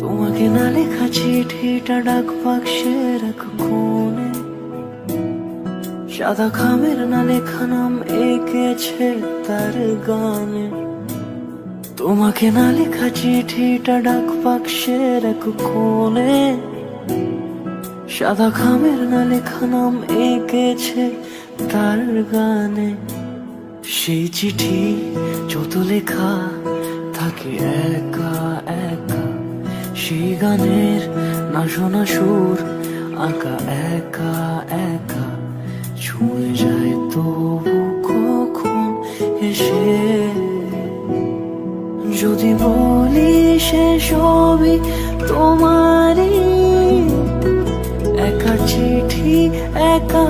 তোমাকে না লেখা চিঠিটা ডাক বাক্সের এক কোণে, সাদা খামের না লেখা নাম এঁকেছে তার গানে। তোমাকে না লেখা চিঠিটা ডাক বাক্সের এক কোণে, সাদা খামের না লেখা নাম এঁকেছে তার গানে। সেই চিঠি যত লেখা থাকে একা একা, সেই গানের না শোনা সুর আঁকা একা একা, ছুঁয়ে যায় তবু কখন এসে। যদি বলি সে সবই তোমারই, একা চিঠি একা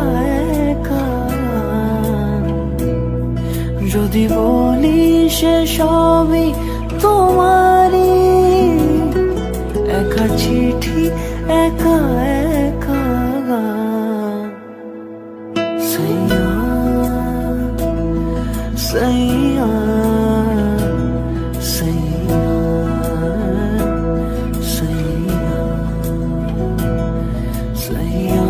একা। যদি বলি সে সবই তোমারই, একা চিঠি একা একা। সাইয়া সাইয়া সাইয়া সাইয়া সাইয়া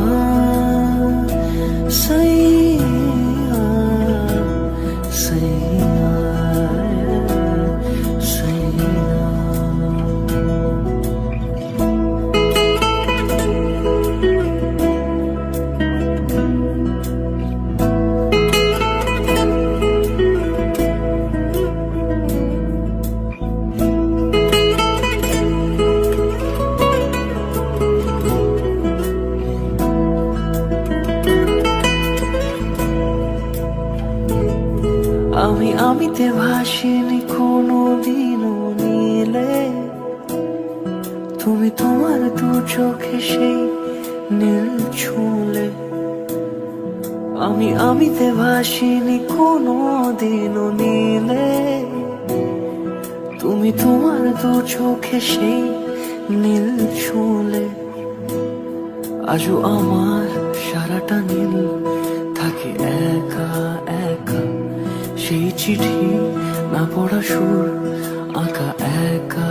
সাইয়া সাইয়া সাইয়া। আমিতে ভাসিনি কোনো দিনও নীলে, তুমি তোমার দু চোখে সেই নীল ছুঁলে। আমিতে ভাসিনি কোনো দিনও নীলে, তুমি তোমার দু চোখে সেই নীল ছুঁলে। আজও আমার সারাটা নীল থাকে একা একা, সেই চিঠি না পড়া সুর আঁকা একা